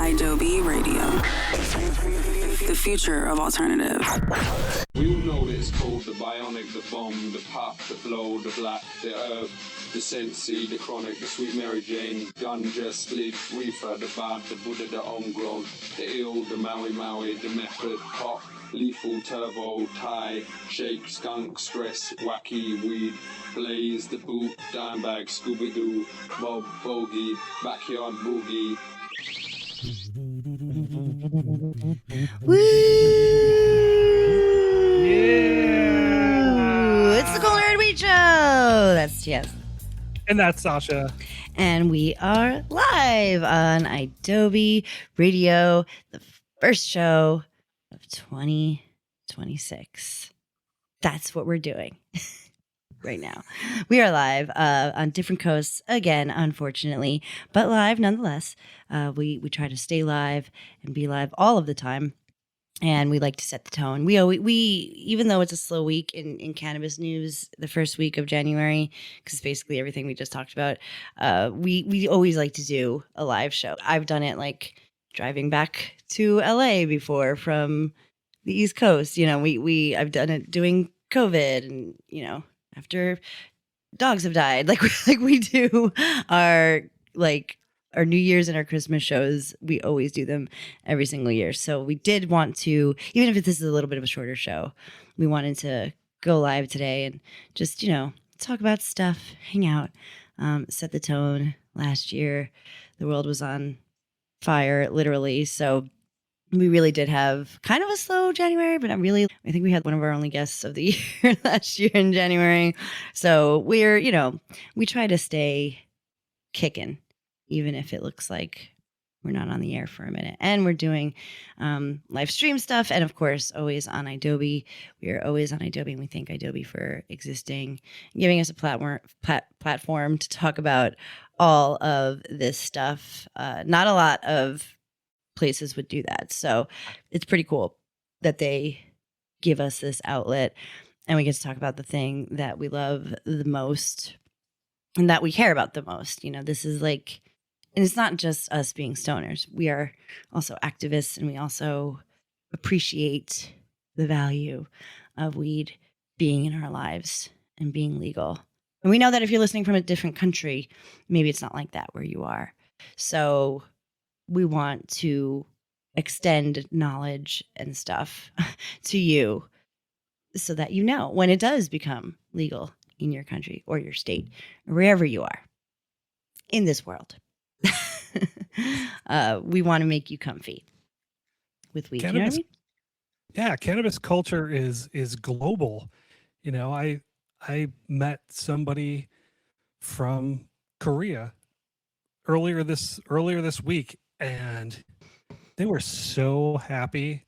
Adobe Radio, the future of alternative. We all know that it's called the bionic, the bomb, the pop, the blow, the black, the herb, the sensei, the chronic, the sweet Mary Jane, ganja, spliff, reefer, the bad, the Buddha, the homegrown, the ill, the Maui Maui, the method, pop, lethal, turbo, Thai, shake, skunk, stress, wacky, weed, blaze, the boot, dime bag, Scooby-Doo, Bob, bogey, backyard boogie. Woo! Yeah! It's the Golden Red Wheat Show. That's Yes. And that's Sasha. And we are live on Adobe Radio, the first show of 2026. That's what we're doing right now. We are live on different coasts again, unfortunately, but live nonetheless. We try to stay live and be live all of the time. And we like to set the tone. We even though it's a slow week in cannabis news, the first week of January, because basically everything we just talked about, we always like to do a live show. I've done it like driving back to LA before from the East Coast. You know, I've done it doing COVID, and after dogs have died, like we do our New Year's and our Christmas shows. We always do them every single year. So we did want to, even if this is a little bit of a shorter show, we wanted to go live today and just, talk about stuff, hang out, set the tone. Last year, the world was on fire, literally. So we really did have kind of a slow January, but not really. I think we had one of our only guests of the year last year in January. So we try to stay kicking, even if it looks like we're not on the air for a minute. And we're doing live stream stuff. And of course, always on Adobe. We are always on Adobe, and we thank Adobe for existing and giving us a platform to talk about all of this stuff. Not a lot of places would do that. So it's pretty cool that they give us this outlet, and we get to talk about the thing that we love the most and that we care about the most. This is like, and it's not just us being stoners. We are also activists, and we also appreciate the value of weed being in our lives and being legal. And we know that if you're listening from a different country, maybe it's not like that where you are. So we want to extend knowledge and stuff to you so that when it does become legal in your country or your state or wherever you are in this world. We want to make you comfy with weed. Cannabis, you know what I mean? Yeah, cannabis culture is global. I met somebody from Korea earlier this week, and they were so happy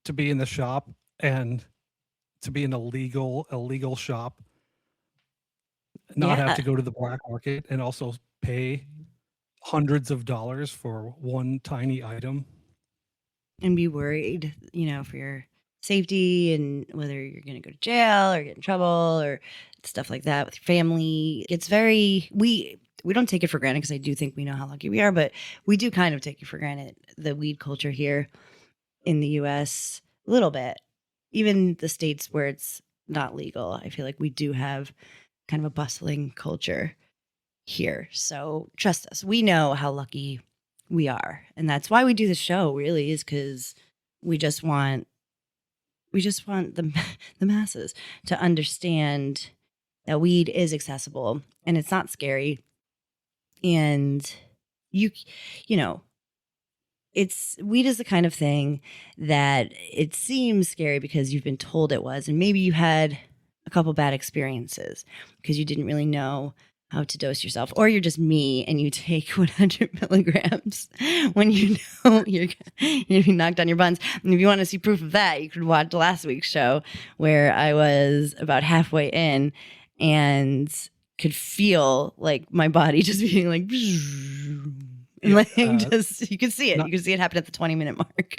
to be in the shop and to be in a legal shop, not have to go to the black market and also pay hundreds of dollars for one tiny item. And be worried, for your safety and whether you're going to go to jail or get in trouble or stuff like that with your family. It's we don't take it for granted, because I do think we know how lucky we are, but we do kind of take it for granted, the weed culture here in the US, a little bit. Even the states where it's not legal, I feel like we do have kind of a bustling culture here. So trust us, we know how lucky we are. And that's why we do the show, really, is because we just want the masses to understand that weed is accessible and it's not scary. And weed is the kind of thing that it seems scary because you've been told it was, and maybe you had a couple bad experiences because you didn't really know how to dose yourself, or you're just me and you take 100 milligrams when you're being knocked on your buns. And if you want to see proof of that, you could watch last week's show where I was about halfway in and could feel like my body just being like, and just you could see it. You could see it happen at the 20-minute mark.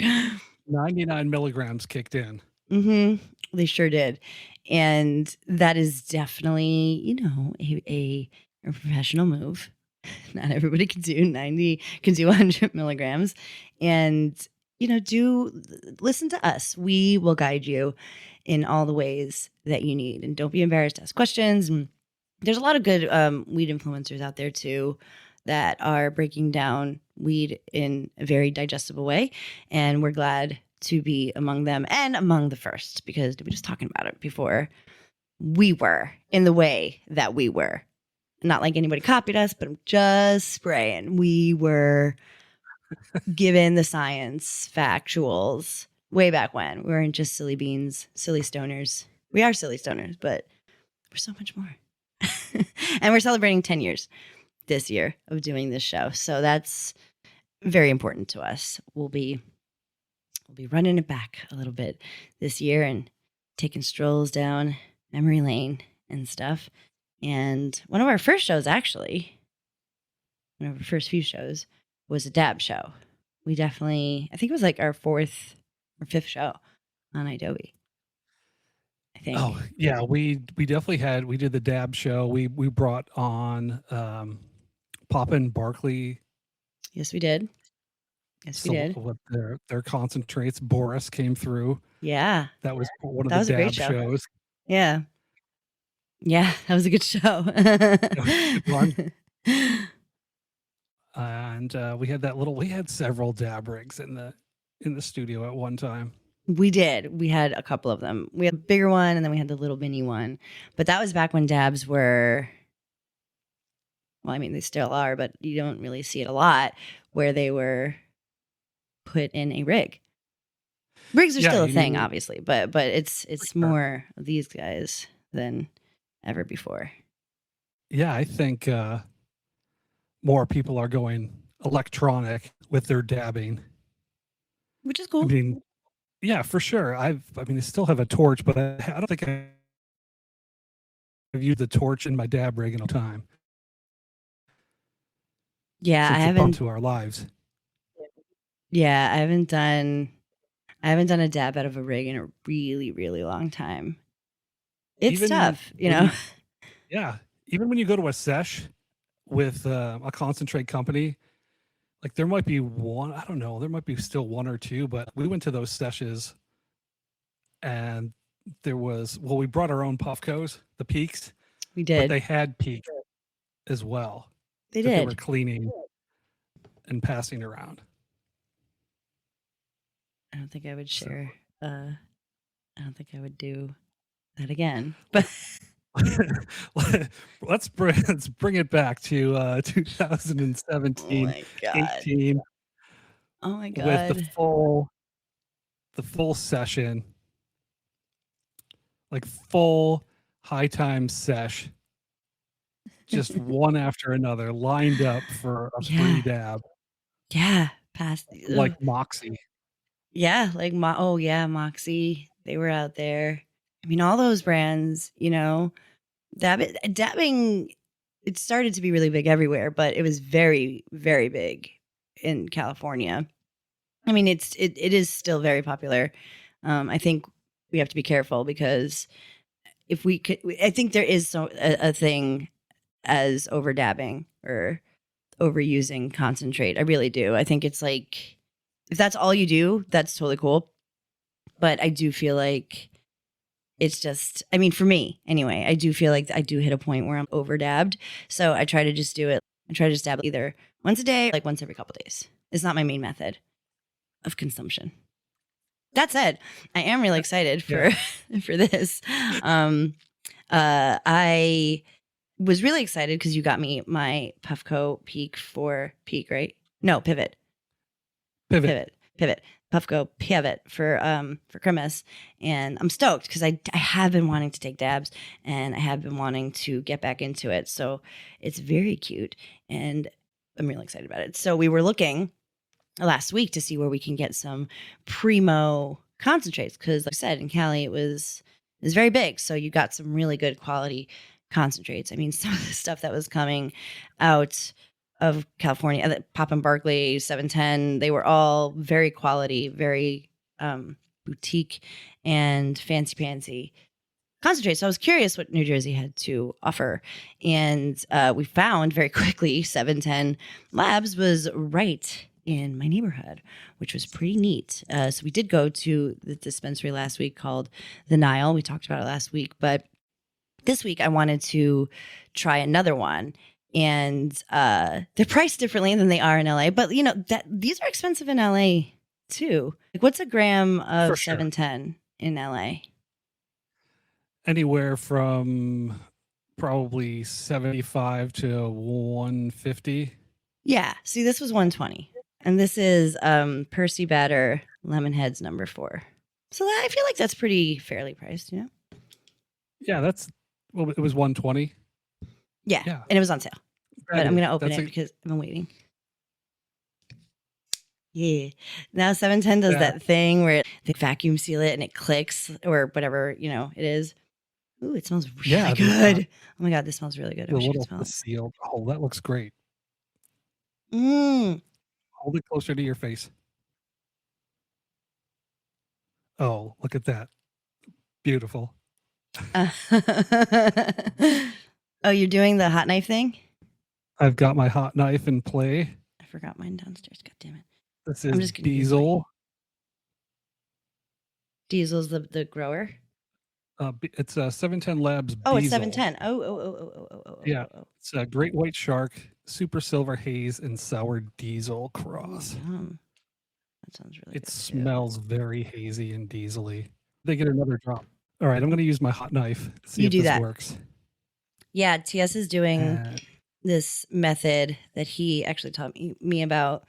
99 milligrams kicked in. Mm-hmm. They sure did. And that is definitely, a professional move. Not everybody can do 90, can do 100 milligrams. And, listen to us. We will guide you in all the ways that you need. And don't be embarrassed to ask questions. And there's a lot of good weed influencers out there too that are breaking down weed in a very digestible way. And we're glad to be among them and among the first, because we were just talking about it before we were in the way that we were. Not like anybody copied us, but I'm just spraying. We were given the science factuals way back when. We weren't just silly beans, silly stoners. We are silly stoners, but we're so much more. And we're celebrating 10 years this year of doing this show. So that's very important to us. We'll be running it back a little bit this year and taking strolls down memory lane and stuff. And one of our first shows, actually, one of our first few shows, was a dab show. We definitely, I think it was like our fourth or fifth show on Adobe. I think. Oh yeah, we definitely we did the dab show. We brought on Poppin Barkley. Yes, we did. Yes, we did. What their concentrates. Boris came through. Yeah. That was one of That was the a great dab show. shows. Yeah. Yeah, that was a good show. And we had several dab rigs in the studio at one time. We did. We had a couple of them. We had a bigger one and then we had the little mini one. But that was back when dabs were, well, I mean, they still are, but you don't really see it a lot, where they were put in a rig. Rigs are still a thing, obviously, but it's more of these guys than ever before. Yeah, I think more people are going electronic with their dabbing, which is cool. I mean, yeah, for sure. I still have a torch, but I don't think I've used the torch in my dab rig in a time. Yeah, I haven't to our lives. Yeah, I haven't done a dab out of a rig in a really, really long time. It's tough, Yeah, even when you go to a sesh with a concentrate company, like there might be one, I don't know, there might be still one or two, but we went to those sessions and we brought our own Puffcos, the Peaks. We did. But they had Peak as well. They did. They were cleaning and passing around. I don't think I would share. I don't think I would do that again. But let's bring it back to 2017, 18. Oh my god! With the full session, like full high time sesh, just one after another, lined up for a free dab. Yeah, past like Moxie. Yeah, like Moxie. They were out there. I mean, all those brands, dabbing, it started to be really big everywhere, but it was very, very big in California. I mean, it is still very popular. I think we have to be careful because if we could, I think there is a thing as over dabbing or overusing concentrate. I really do. I think it's like, if that's all you do, that's totally cool. But I do feel like it's just, I mean, for me anyway, I do feel like I do hit a point where I'm over dabbed. So I try to just do it. I try to just dab either once a day or like once every couple of days. It's not my main method of consumption. That said, I am really excited for this. I was really excited because you got me my Puffco Peak, right? No, Pivot. Puffco Pivot for Christmas, and I'm stoked because I have been wanting to take dabs and I have been wanting to get back into it. So it's very cute and I'm really excited about it. So we were looking last week to see where we can get some primo concentrates because, like I said, in Cali it was very big. So you got some really good quality concentrates. I mean, some of the stuff that was coming out of California, Poppin Barkley, 710, they were all very quality, very boutique and fancy. concentrate. So I was curious what New Jersey had to offer. And we found very quickly 710 Labs was right in my neighborhood, which was pretty neat. So we did go to the dispensary last week called the Nile. We talked about it last week, but this week I wanted to try another one. And they're priced differently than they are in LA, but that these are expensive in LA too. Like, what's a gram of For sure. 710 in LA? Anywhere from probably 75 to 150. Yeah. See, this was 120. And this is Percy Batter Lemonheads number 4. So I feel like that's pretty fairly priced, Yeah, it was 120. Yeah. Yeah. And it was on sale. But I'm going to open That's it because I've been waiting. Yeah. Now 710 does that thing where they vacuum seal it and it clicks or whatever, it is. Ooh, it smells really good. Oh my God, this smells really good. I wish you could smell it. Sealed. Oh, that looks great. Mm. Hold it closer to your face. Oh, look at that. Beautiful. Oh, you're doing the hot knife thing? I've got my hot knife in play. I forgot mine downstairs. God damn it. This is Diesel. Diesel's the grower? It's a 710 Labs Diesel. Oh, it's 710. Oh. Yeah. It's a Great White Shark, Super Silver Haze, and Sour Diesel cross. That sounds really good. It smells very hazy and diesely. They get another drop. All right, I'm going to use my hot knife. See if this works. Yeah, TS is doing this method that he actually taught me about.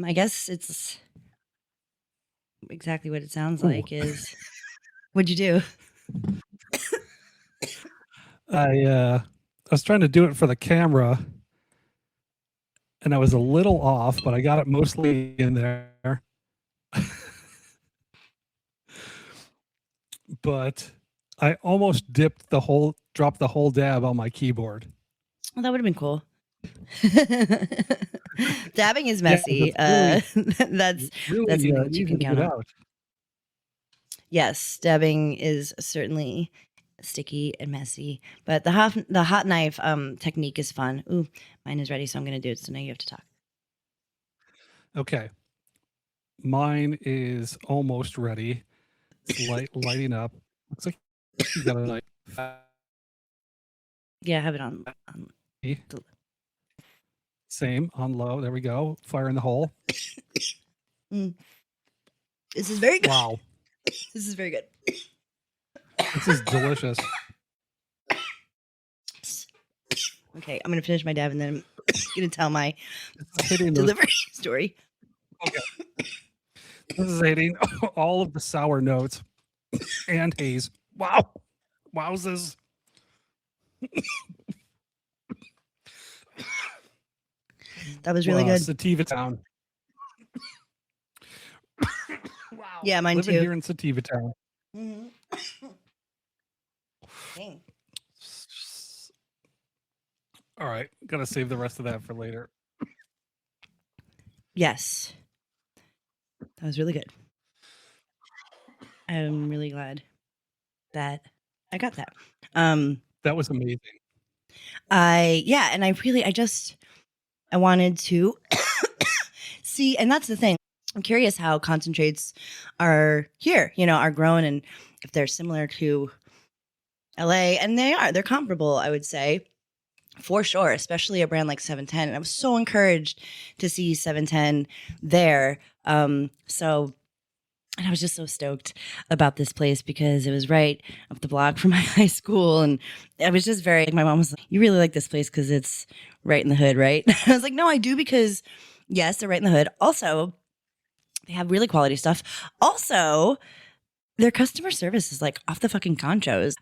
I guess it's exactly what it sounds like is... What'd you do? I was trying to do it for the camera, and I was a little off, but I got it mostly in there. But I almost dropped the whole dab on my keyboard. Well, that would have been cool. Dabbing is messy. Yeah, that's something that you can count on. Yes, dabbing is certainly sticky and messy, but the hot knife technique is fun. Ooh, mine is ready, so I'm going to do it. So now you have to talk. Okay, mine is almost ready. It's lighting up. Looks like you got a knife. Yeah, I have it on. Same on low. There we go. Fire in the hole. This is very good. Wow. This is very good. This is delicious. Okay, I'm going to finish my dab and then I'm going to tell my delivery story. Okay. This is hitting all of the sour notes and haze. Wow. Wowzers. That was really good. Sativa Town. Wow. Yeah, mine Living too. here in Sativa Town. Mm-hmm. Dang. All right, gotta save the rest of that for later. Yes, that was really good. I'm really glad that I got that. That was amazing. I wanted to see, and that's the thing. I'm curious how concentrates are here, are grown, and if they're similar to LA, and they're comparable, I would say, for sure, especially a brand like 710. And I was so encouraged to see 710 there. And I was just so stoked about this place because it was right up the block from my high school. And I was just my mom was like, you really like this place because it's right in the hood, right? I was like, no, I do, because yes, they're right in the hood. Also, they have really quality stuff. Also, their customer service is like off the fucking conchos.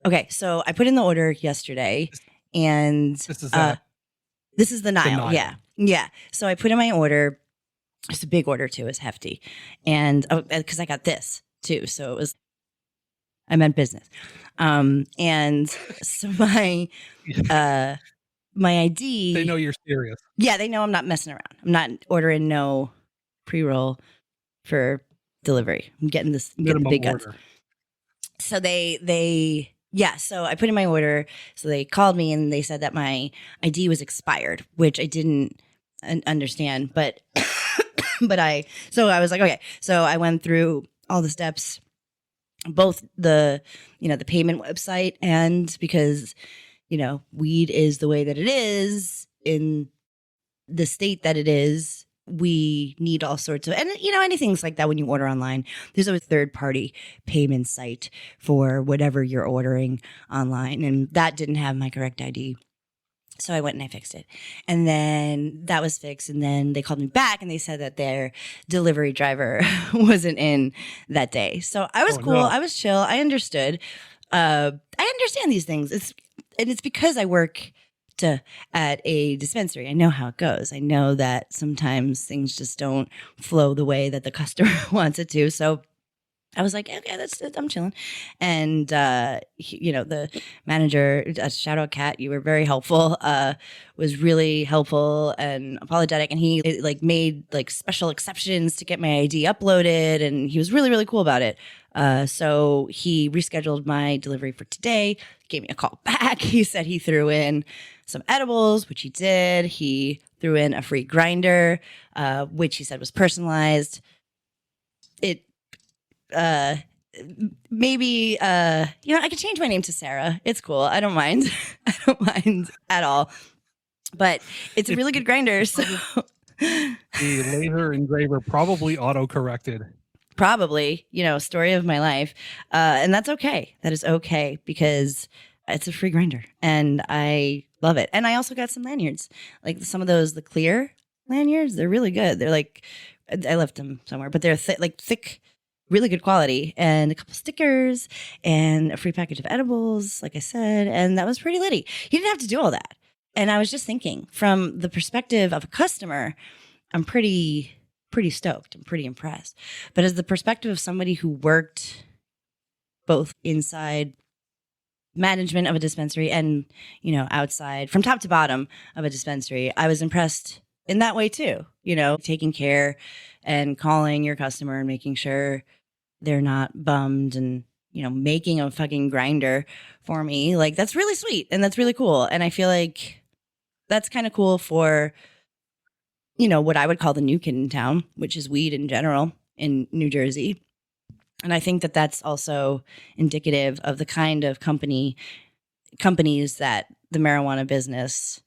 Okay, so I put in the order yesterday, and this is the Nile. Yeah. So I put in my order. It's a big order too. It's hefty, and because I got this too, so I meant business. And so my ID. They know you're serious. Yeah, they know I'm not messing around. I'm not ordering no pre-roll for delivery. I'm getting the big guns. So so I put in my order. So they called me and they said that my ID was expired, which I didn't understand, but so I was like, okay. So I went through all the steps, both the payment website, and because weed is the way that it is in the state that it is, we need all sorts of, and anything's like that when you order online. There's a third party payment site for whatever you're ordering online, and that didn't have my correct ID. So I went and I fixed it. And then that was fixed. And then they called me back and they said that their delivery driver wasn't in that day. So I was cool. No. I was chill. I understood. I understand these things. It's because I work at a dispensary. I know how it goes. I know that sometimes things just don't flow the way that the customer wants it to. So I was like, okay, I'm chilling. And, the manager, shout out Kat, you were very helpful, was really helpful and apologetic. And he made special exceptions to get my ID uploaded. And he was really, really cool about it. So he rescheduled my delivery for today, gave me a call back. He said he threw in some edibles, which he did. He threw in a free grinder, which he said was personalized. Maybe I could change my name to Sarah. It's cool. I don't mind. I don't mind at all. But it's a really good grinder. So the laser engraver probably auto-corrected. Probably, story of my life. And that's okay. That is okay because it's a free grinder and I love it. And I also got some lanyards, like some of those, the clear lanyards. They're really good. They're I left them somewhere, but they're thick, really good quality, and a couple stickers and a free package of edibles, like I said. And that was pretty litty. You didn't have to do all that. And I was just thinking from the perspective of a customer, I'm pretty stoked. I'm pretty impressed. But as the perspective of somebody who worked both inside management of a dispensary and, outside from top to bottom of a dispensary, I was impressed in that way too. Taking care and calling your customer and making sure they're not bummed and, making a fucking grinder for me. Like, that's really sweet and that's really cool. And I feel like that's kind of cool for, what I would call the new kid in town, which is weed in general in New Jersey. And I think that that's also indicative of the kind of companies that the marijuana business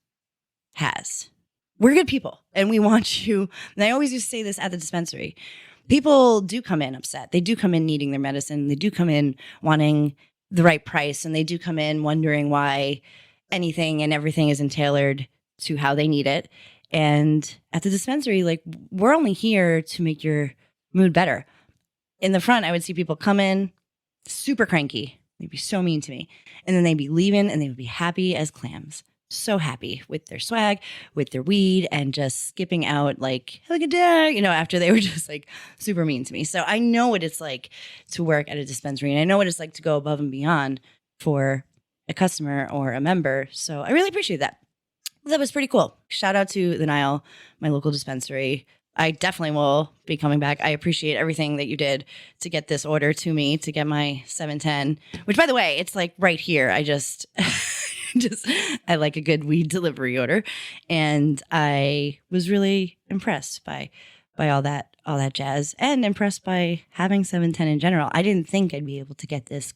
has. We're good people and we want you. And I always used to say this at the dispensary. People do come in upset. They do come in needing their medicine. They do come in wanting the right price. And they do come in wondering why anything and everything isn't tailored to how they need it. And at the dispensary, we're only here to make your mood better. In the front, I would see people come in super cranky. They'd be so mean to me. And then they'd be leaving and they would be happy as clams. So happy with their swag, with their weed, and just skipping out like a day, after they were just super mean to me. So I know what it's like to work at a dispensary, and I know what it's like to go above and beyond for a customer or a member. So I really appreciate that. That was pretty cool. Shout out to the Nile, my local dispensary. I definitely will be coming back. I appreciate everything that you did to get this order to me, to get my 710, which, by the way, it's right here. I just I like a good weed delivery order. And I was really impressed by all that jazz, and impressed by having 710 in general. I didn't think I'd be able to get this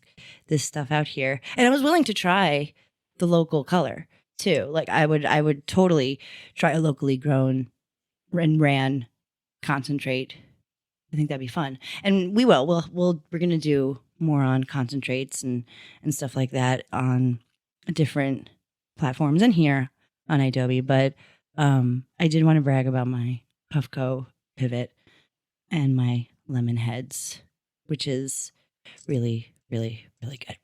stuff out here. And I was willing to try the local color too. I would totally try a locally grown and ran concentrate. I think that'd be fun. And we're going to do more on concentrates and stuff like that on different platforms and here on Adobe. But I did want to brag about my Puffco pivot and my lemon heads, which is really, really, really good.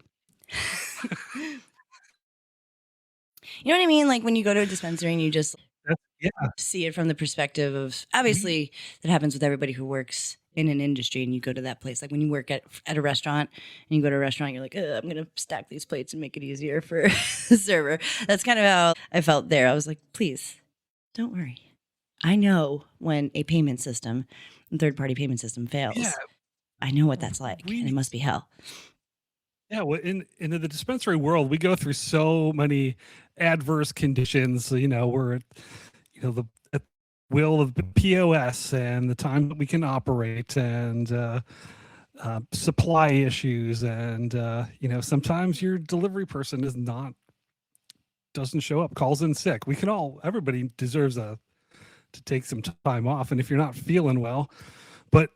You know what I mean? When you go to a dispensary and you just see it from the perspective of, obviously, that happens with everybody who works in an industry and you go to that place. When you work at a restaurant and you go to a restaurant, you're like, I'm going to stack these plates and make it easier for the server. That's kind of how I felt there. I was like, please, don't worry. I know when a payment system, a third-party payment system fails. Yeah. I know what that's like, and it must be hell. Yeah, well, in the dispensary world, we go through so many adverse conditions. We're the at will of the POS and the time that we can operate, and supply issues, and sometimes your delivery person doesn't show up, calls in sick. Everybody deserves to take some time off, and if you're not feeling well, but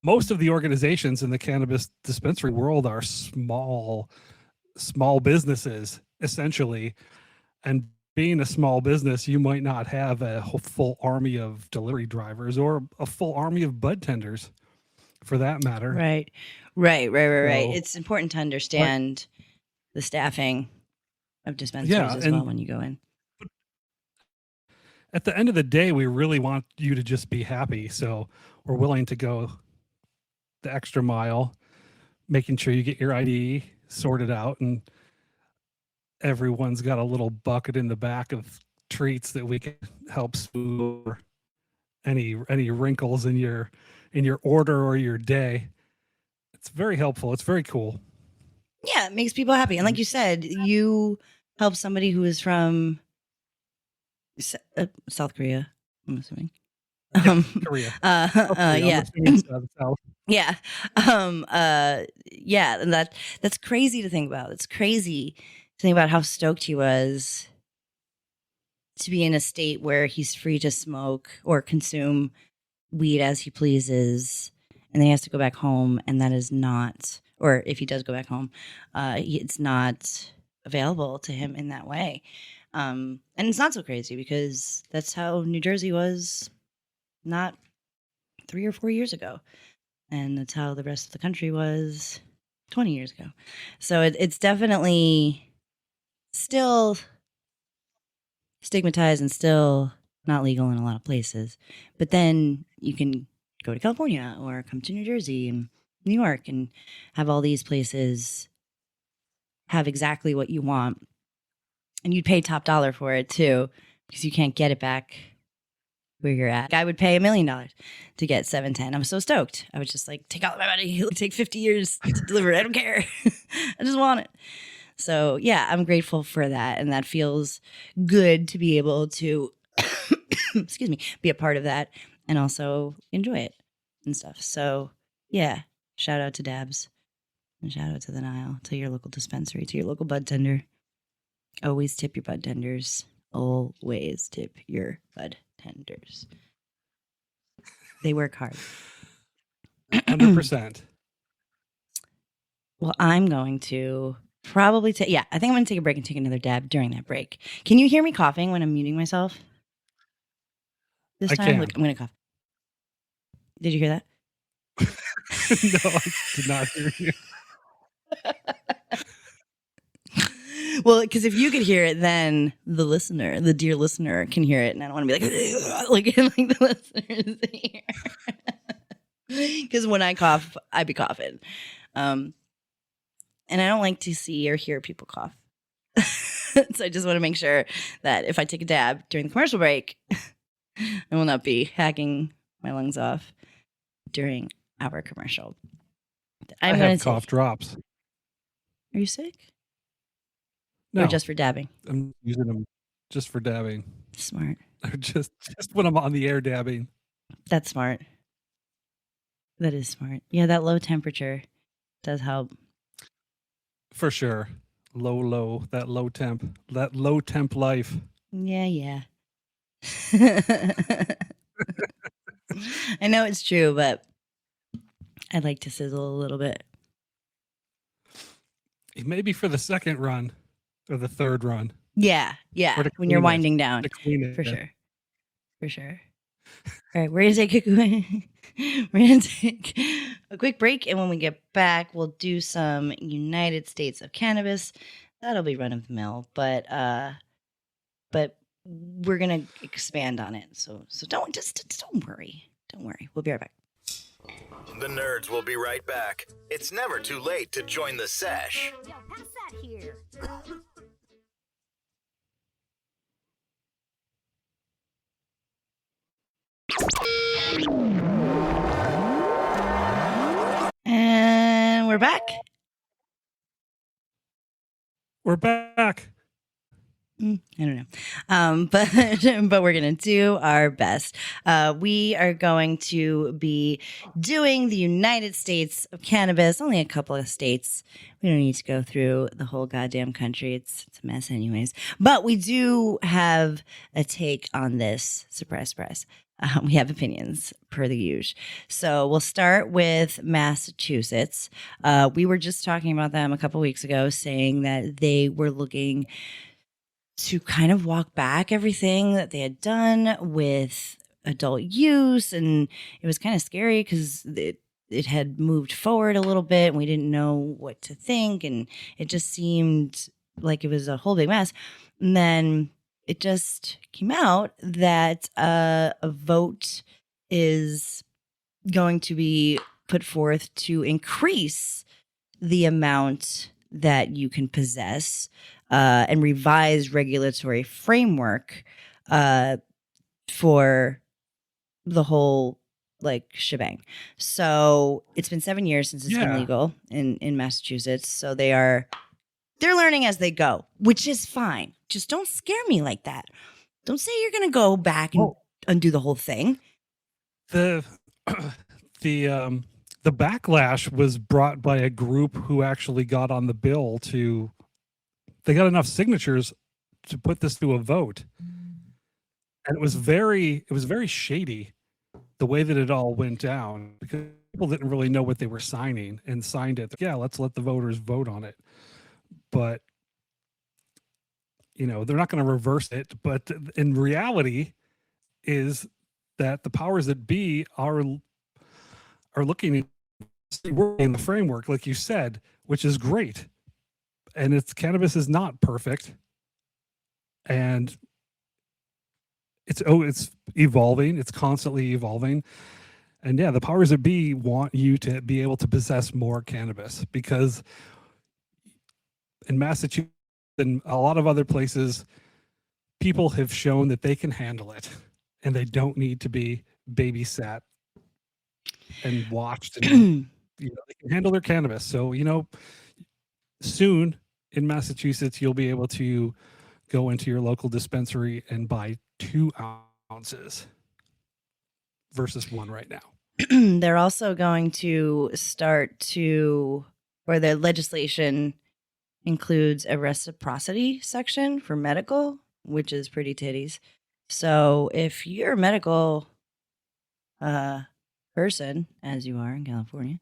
most of the organizations in the cannabis dispensary world are small businesses, essentially. And being a small business, you might not have a full army of delivery drivers or a full army of bud tenders, for that matter. Right. So, It's important to but understand the staffing of dispensaries yeah, as well and when you go in. at the end of the day, we really want you to just be happy. So we're willing to go the extra mile, making sure you get your ID sorted out, and everyone's got a little bucket in the back of treats that we can help smooth over any wrinkles in your order or your day. It's very helpful. It's very cool. Yeah, it makes people happy. And like you said, you help somebody who is from South Korea, I'm assuming. Yeah, Korea. Yeah. South. Yeah. Yeah, and that's crazy to think about. It's crazy to think about how stoked he was to be in a state where he's free to smoke or consume weed as he pleases, and then he has to go back home, and that is not, or if he does go back home, it's not available to him in that way. And it's not so crazy because that's how New Jersey was not 3 or 4 years ago, and that's how the rest of the country was 20 years ago. So it's definitely still stigmatized and still not legal in a lot of places. But then you can go to California or come to New Jersey and New York and have all these places have exactly what you want. And you'd pay top dollar for it too, because you can't get it back where you're at. I would pay $1 million to get 710. I'm so stoked. I was just like, take all my money. It'll take 50 years to deliver. I don't care. I just want it. So yeah, I'm grateful for that. And that feels good to be able to, excuse me, be a part of that and also enjoy it and stuff. So yeah, shout out to Dabs and shout out to the Nile, to your local dispensary, to your local bud tender. Always tip your bud tenders. Always tip your bud tenders. They work hard. 100%. Well, I'm going to probably take, I think I'm going to take a break and take another dab during that break. Can you hear me coughing when I'm muting myself? This I time? can. Look, I'm going to cough. Did you hear that? No, I did not hear you. Well, because if you could hear it, then the dear listener, can hear it, and I don't want to be like the listeners hear. Because when I cough, I be coughing, and I don't like to see or hear people cough. So I just want to make sure that if I take a dab during the commercial break, I will not be hacking my lungs off during our commercial. I have cough drops. Are you sick? No, or just for dabbing? I'm using them just for dabbing. Smart. Or just when I'm on the air dabbing. That's smart. That is smart. Yeah, that low temperature does help. For sure. That low temp life. Yeah. I know it's true, but I'd like to sizzle a little bit. Maybe for the second run or the third run. Yeah. When you're winding down. For sure. All right, we're gonna take a quick break, and when we get back, we'll do some United States of cannabis. That'll be run of the mill, but we're gonna expand on it. So don't worry. Don't worry. We'll be right back. The nerds will be right back. It's never too late to join the sesh. Yo, pass that here. And we're back. We're back. I don't know. But but we're gonna do our best. We are going to be doing the United States of cannabis, only a couple of states. We don't need to go through the whole goddamn country. It's a mess anyways. But we do have a take on this. Surprise, surprise. We have opinions per the usual. So we'll start with Massachusetts. We were just talking about them a couple weeks ago, saying that they were looking to kind of walk back everything that they had done with adult use. And it was kind of scary because it had moved forward a little bit and we didn't know what to think. And it just seemed like it was a whole big mess. And then it just came out that a vote is going to be put forth to increase the amount that you can possess and revise regulatory framework for the whole like shebang. So it's been 7 years since it's been legal in Massachusetts. So they're learning as they go, which is fine. Just don't scare me like that. Don't say you're going to go back and undo the whole thing. The backlash was brought by a group who actually got on the bill they got enough signatures to put this to a vote. And it was very shady the way that it all went down because people didn't really know what they were signing and signed it. Yeah, let's let the voters vote on it. But they're not going to reverse it, but in reality is that the powers that be are looking at in the framework, like you said, which is great. And cannabis is not perfect, and it's evolving. It's constantly evolving, and the powers that be want you to be able to possess more cannabis because in Massachusetts and a lot of other places, people have shown that they can handle it, and they don't need to be babysat and watched, and they can handle their cannabis. So soon in Massachusetts, you'll be able to go into your local dispensary and buy 2 ounces versus 1 right now. They're also going to where their legislation includes a reciprocity section for medical, which is pretty titties. So if you're a medical person, as you are in California,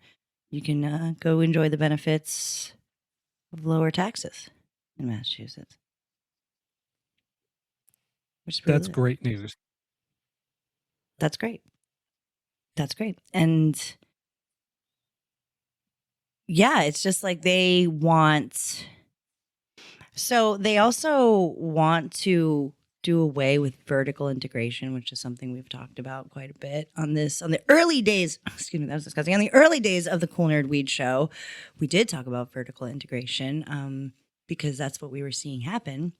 you can go enjoy the benefits of lower taxes in Massachusetts. That's great news. That's great. That's great. And it's just like they also want to do away with vertical integration, which is something we've talked about quite a bit on the early days. Excuse me, that was disgusting. On the early days of the Cool Nerd Weed Show, we did talk about vertical integration because that's what we were seeing happen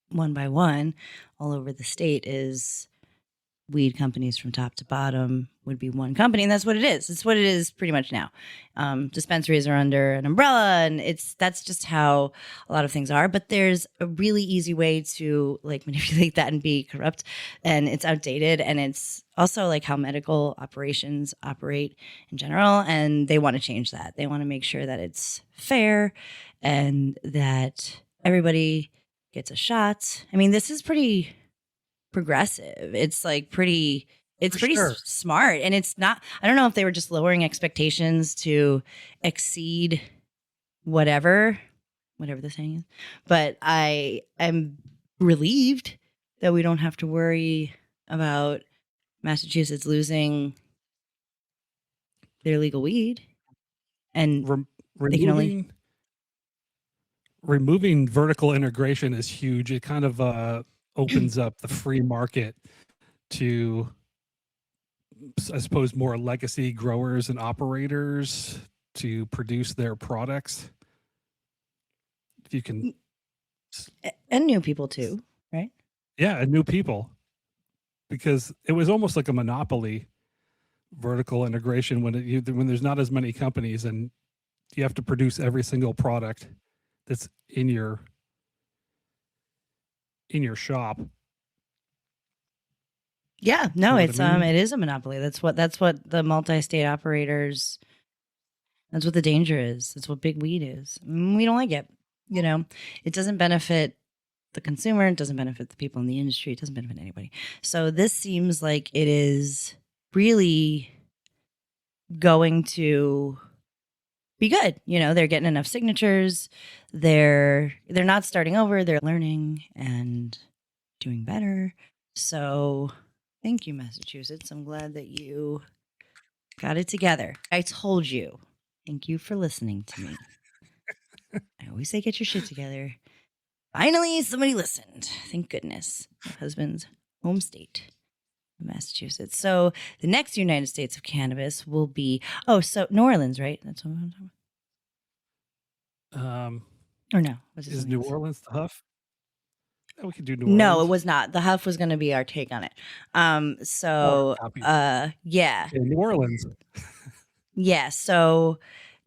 one by one all over the state is weed companies from top to bottom would be one company, and that's what it is. It's what it is pretty much now. Dispensaries are under an umbrella, and that's just how a lot of things are. But there's a really easy way to like manipulate that and be corrupt, and it's outdated, and it's also like how medical operations operate in general, and they want to change that. They want to make sure that it's fair and that everybody gets a shot. I mean, this is pretty progressive. It's like pretty smart, and it's not, I don't know if they were just lowering expectations to exceed whatever the saying is, but I am relieved that we don't have to worry about Massachusetts losing their legal weed, and they can only removing vertical integration is huge. It kind of opens up the free market to, I suppose, more legacy growers and operators to produce their products. If you can, and new people too, right? Yeah, and new people, because it was almost like a monopoly, vertical integration when there's not as many companies and you have to produce every single product that's in your shop. Yeah, no, Know what I it's mean? it is a monopoly. That's what the multi-state operators. That's what the danger is. That's what big weed is. We don't like it. You know, it doesn't benefit the consumer. It doesn't benefit the people in the industry. It doesn't benefit anybody. So this seems like it is really going to be good. You know, they're getting enough signatures. They're not starting over. They're learning and doing better. So thank you, Massachusetts. I'm glad that you got it together. I told you. Thank you for listening to me. I always say get your shit together. Finally, somebody listened. Thank goodness. My husband's home state, Massachusetts. So the next United States of cannabis will be so New Orleans, right? That's what I'm talking Um, about. Or no? Was it is something New else? Orleans the Huff? Yeah, we could do New No, it Orleans. was not. The Huff was going to be our take on it. Oh, copy. Yeah. Okay, New Orleans. Yeah. So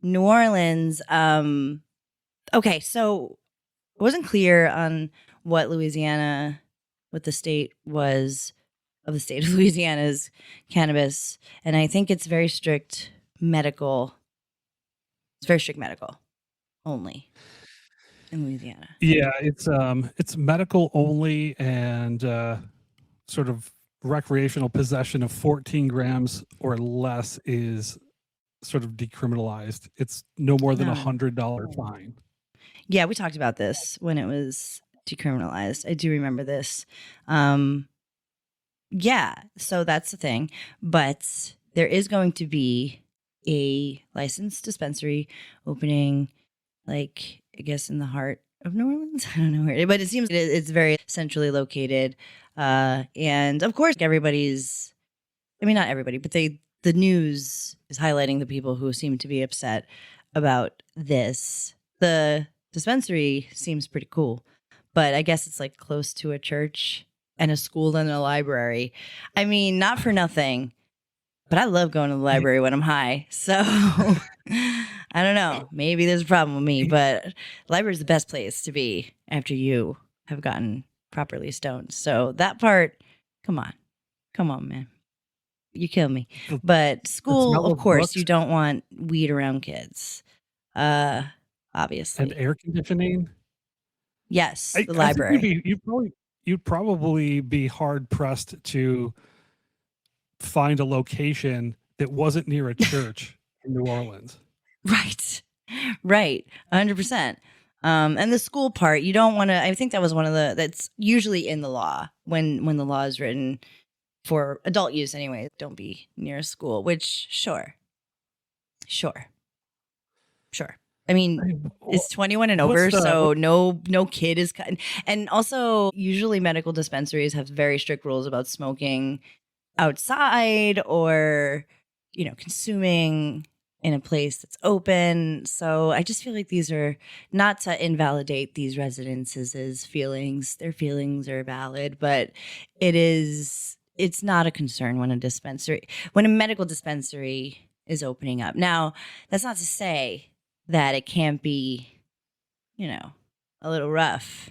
New Orleans, okay, so it wasn't clear on what the state was of the state of Louisiana's cannabis. And I think it's very strict medical. It's very strict medical only in Louisiana. Yeah, it's medical only and sort of recreational possession of 14 grams or less is sort of decriminalized. It's no more than No. $100 fine. Yeah, we talked about this when it was decriminalized. I do remember this. Yeah, so that's the thing. But there is going to be a licensed dispensary opening, like, I guess, in the heart of New Orleans. I don't know where, but it seems it's very centrally located. And of course, not everybody, but the news is highlighting the people who seem to be upset about this. The dispensary seems pretty cool, but I guess it's like close to a church and a school and a library. I mean, not for nothing, but I love going to the library when I'm high. So I don't know. Maybe there's a problem with me, but the library is the best place to be after you have gotten properly stoned. So that part, come on, man. You kill me. But The school, smell of of course, you books don't want weed around kids. and Obviously. air conditioning. Yes, the I think library. you'd probably be hard pressed to find a location that wasn't near a church in New Orleans. Right. Right. 100%. And the school part, you don't want to, I think that was that's usually in the law when the law is written for adult use anyway. Don't be near a school, which sure. I mean, it's 21 and What's over, the so no kid is cut. And also, usually medical dispensaries have very strict rules about smoking outside or consuming in a place that's open. So I just feel like these are not to invalidate these residents' feelings. Their feelings are valid, but it's not a concern when a medical dispensary is opening up. Now, that's not to say that it can't be, a little rough.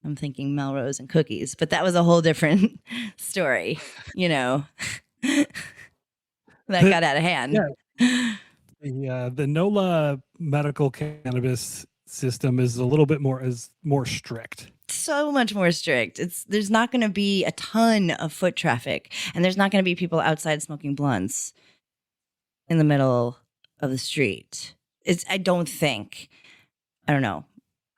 I'm thinking Melrose and cookies, but that was a whole different story, that got out of hand. yeah the NOLA medical cannabis system is a little bit more strict. So much more strict. There's not going to be a ton of foot traffic, and there's not going to be people outside smoking blunts in the middle of the street. I don't think. I don't know.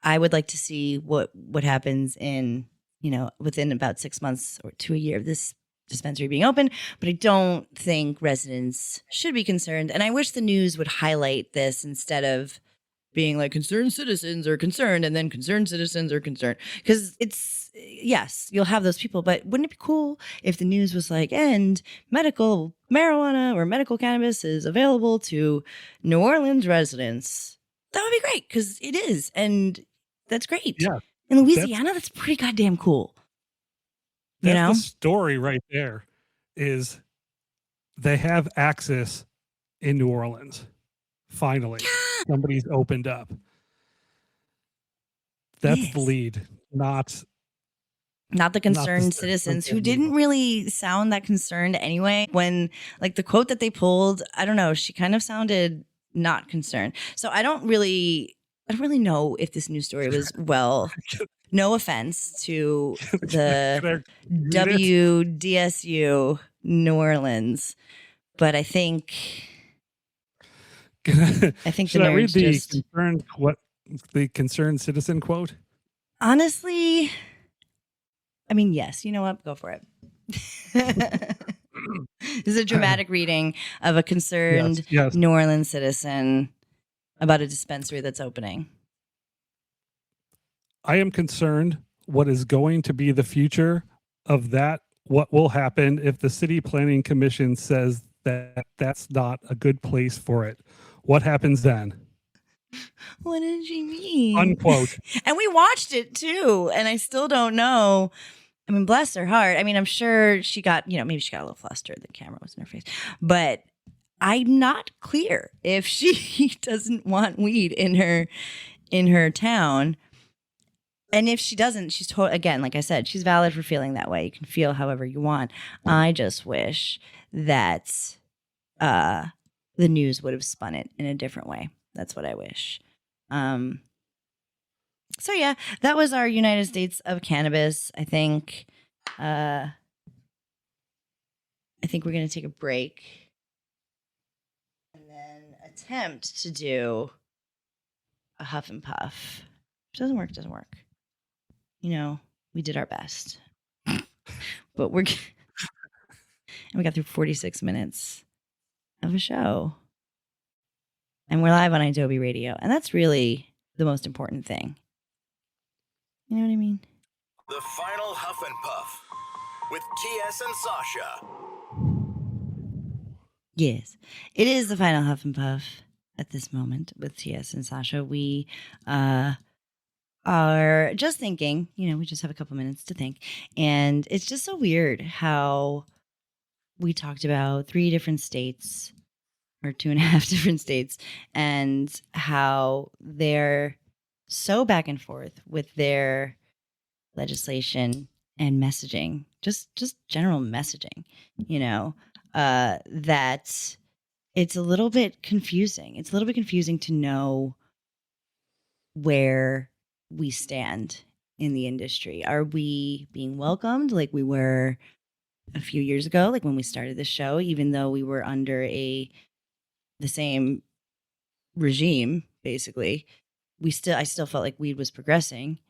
I would like to see what happens within about 6 months or to a year of this dispensary being open, but I don't think residents should be concerned. And I wish the news would highlight this instead of being like concerned citizens are concerned and then concerned citizens are concerned. Because yes, you'll have those people, but wouldn't it be cool if the news was like, and medical marijuana or medical cannabis is available to New Orleans residents? That would be great because it is. And that's great. Yeah, In Louisiana, that's pretty goddamn cool. that's the story right there. Is they have access in New Orleans. Finally, somebody's opened up. That's the Yes. lead, not Not the concerned the citizens who concerned didn't legal. really sound that concerned anyway. When, like, the quote that they pulled, I don't know, she kind of sounded not concerned. So I don't really know if this news story was well. No offense to the Can I read it? WDSU New Orleans, but I think the Should I read nerds the just concerned citizen quote? honestly, I mean, yes, you know what? Go for it. This is a dramatic reading of a concerned Yes. New Orleans citizen about a dispensary that's opening. I am concerned what is going to be the future of that. What will happen if the city planning commission says that that's not a good place for it? What happens then? What did she mean? Unquote. And we watched it too, and I still don't know. I mean, bless her heart. I mean, I'm sure she got, maybe she got a little flustered. The camera was in her face. But I'm not clear if she doesn't want weed in her town. And if she doesn't, she's again, like I said, she's valid for feeling that way. You can feel however you want. I just wish that the news would have spun it in a different way. That's what I wish. So yeah, that was our United States of cannabis. I think we're gonna take a break and then attempt to do a huff and puff. If it doesn't work, it doesn't work. We did our best. But and we got through 46 minutes of a show. And we're live on Adobe Radio. And that's really the most important thing. You know what I mean? The final Huff and Puff with TS and Sasha. Yes. It is the final Huff and Puff at this moment with TS and Sasha. We are just thinking, we just have a couple minutes to think. And it's just so weird how we talked about 3 different states or 2.5 different states and how they're so back and forth with their legislation and messaging, just general messaging, that it's a little bit confusing. It's a little bit confusing to know where we stand in the industry. Are we being welcomed like we were a few years ago, like when we started the show, even though we were under the same regime, basically? I still felt like weed was progressing.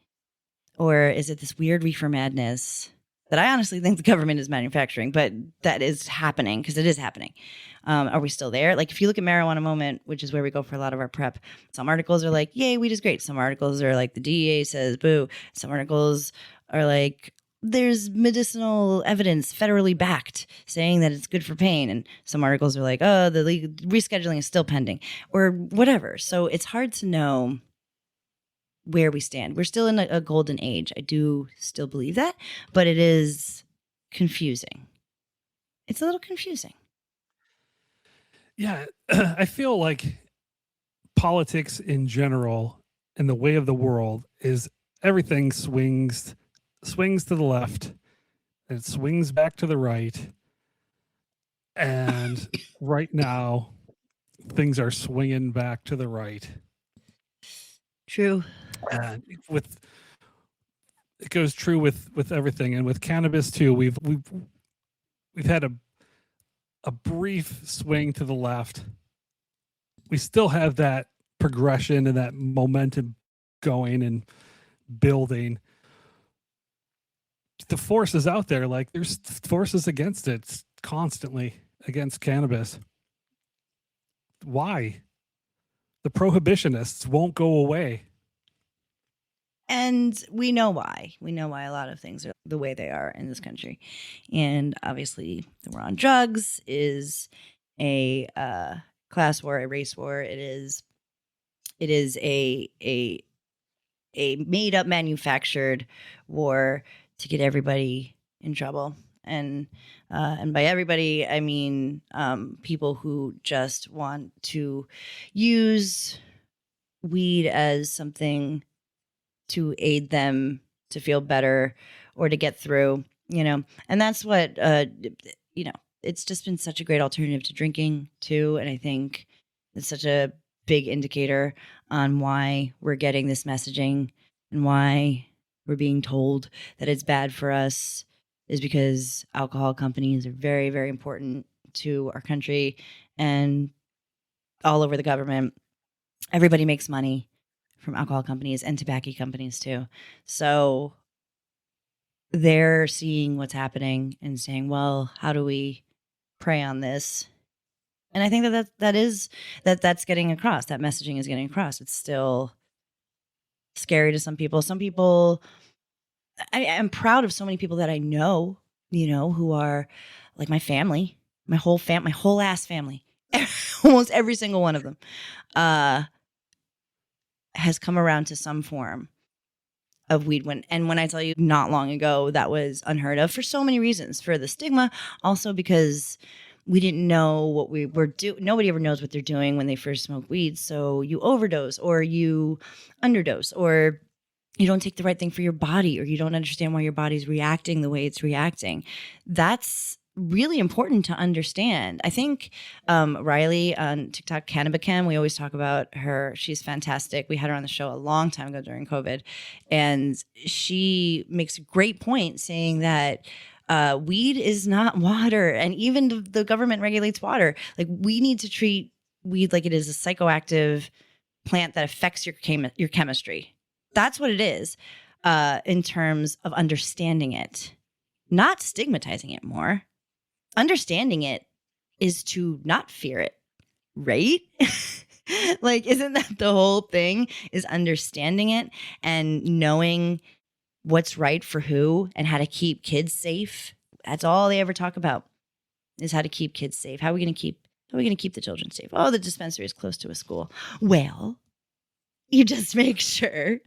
Or is it this weird reefer madness that I honestly think the government is manufacturing, but that is happening because it is happening? Are we still there? Like, if you look at Marijuana Moment, which is where we go for a lot of our prep, some articles are like, yay, weed is great. Some articles are like, the DEA says boo. Some articles are like, there's medicinal evidence federally backed saying that it's good for pain. And some articles are like, oh, the rescheduling is still pending or whatever. So it's hard to know where we stand. We're still in a golden age. I do still believe that, but it is confusing. It's a little confusing. Yeah, I feel like politics in general and the way of the world is everything swings to the left, and it swings back to the right. And right now, things are swinging back to the right. True. And it goes true with everything, and with cannabis too. We've had a brief swing to the left. We still have that progression and that momentum going and building. The force is out there. Like, there's forces against it constantly, against cannabis. Why? The prohibitionists won't go away. And we know why. We know why a lot of things are the way they are in this country. And obviously, the war on drugs is a class war, a race war. It is a made up, manufactured war to get everybody in trouble. And by everybody, I mean people who just want to use weed as something to aid them to feel better or to get through, and that's what, it's just been such a great alternative to drinking too. And I think it's such a big indicator on why we're getting this messaging and why we're being told that it's bad for us, is because alcohol companies are very, very important to our country and all over the government. Everybody makes money from alcohol companies and tobacco companies too. So they're seeing what's happening and saying, well, how do we prey on this? And I think that's getting across. That messaging is getting across. It's still scary to some people. Some people, I am proud of so many people that I know, who are like my family, my whole ass family. Almost every single one of them has come around to some form of weed. When I tell you, not long ago, that was unheard of for so many reasons. For the stigma, also because we didn't know what we were doing. Nobody ever knows what they're doing when they first smoke weed. So you overdose or you underdose or you don't take the right thing for your body, or you don't understand why your body's reacting the way it's reacting. That's really important to understand. I think Riley on TikTok, Cannabicam, we always talk about her. She's fantastic. We had her on the show a long time ago during COVID. And she makes a great point saying that weed is not water. And even the government regulates water. Like, we need to treat weed like it is a psychoactive plant that affects your chemistry. That's what it is, in terms of understanding it, not stigmatizing it more. Understanding it is to not fear it, right? Like, isn't that the whole thing, is understanding it and knowing what's right for who and how to keep kids safe? That's all they ever talk about, is how to keep kids safe. How are we going to keep the children safe? Oh, the dispensary is close to a school. Well, you just make sure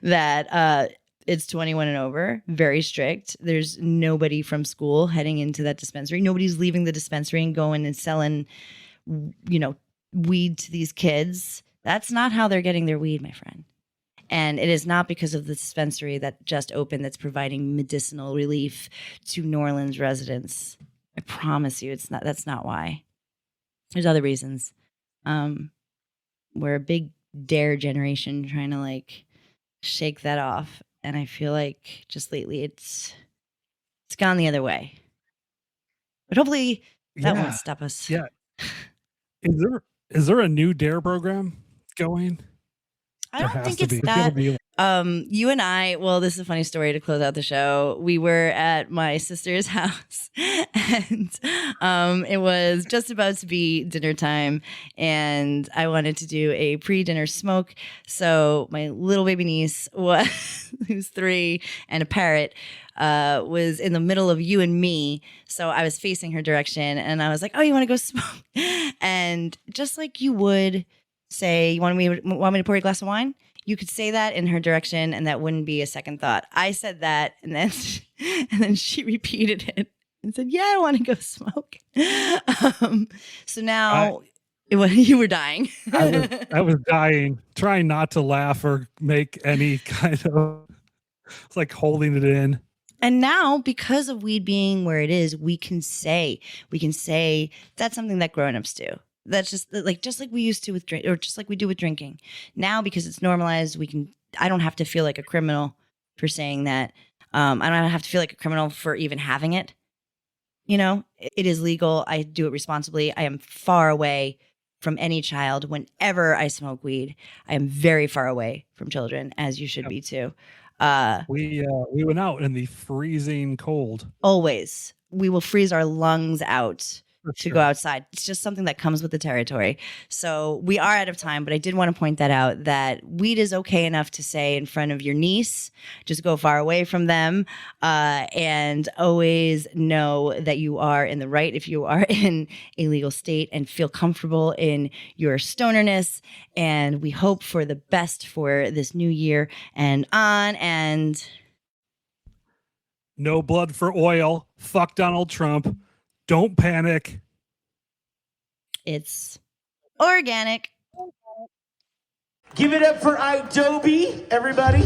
that it's 21 and over, very strict. There's nobody from school heading into that dispensary. Nobody's leaving the dispensary and going and selling, weed to these kids. That's not how they're getting their weed, my friend. And it is not because of the dispensary that just opened that's providing medicinal relief to New Orleans residents. I promise you, that's not why. There's other reasons. We're a big dare generation trying to shake that off, and I feel like just lately it's gone the other way, but hopefully that won't stop us. Yeah. Is there a new dare program going? I don't think it's that. You and I, well, this is a funny story to close out the show. We were at my sister's house and it was just about to be dinner time, and I wanted to do a pre-dinner smoke. So my little baby niece who's 3, and a parrot was in the middle of you and me. So I was facing her direction and I was like, oh, you want to go smoke? And just like you would say, you want me to pour you a glass of wine? You could say that in her direction and that wouldn't be a second thought. I said that and then she repeated it and said, yeah, I want to go smoke. So now you were dying. I was dying, trying not to laugh or make any kind of, it's like holding it in. And now, because of weed being where it is, we can say that's something that grown-ups do. That's just like we used to with drink, or just like we do with drinking. Now, because it's normalized, I don't have to feel like a criminal for saying that. I don't have to feel like a criminal for even having it. It is legal. I do it responsibly. I am far away from any child. Whenever I smoke weed, I am very far away from children, as you should be too. We went out in the freezing cold. Always. We will freeze our lungs out to go outside. It's just something that comes with the territory. So we are out of time, but I did want to point that out, that weed is okay enough to say in front of your niece. Just go far away from them, and always know that you are in the right if you are in a legal state, and feel comfortable in your stonerness. And we hope for the best for this new year and on. And no blood for oil. Fuck Donald Trump. Don't panic. It's organic. Give it up for Adobe, everybody.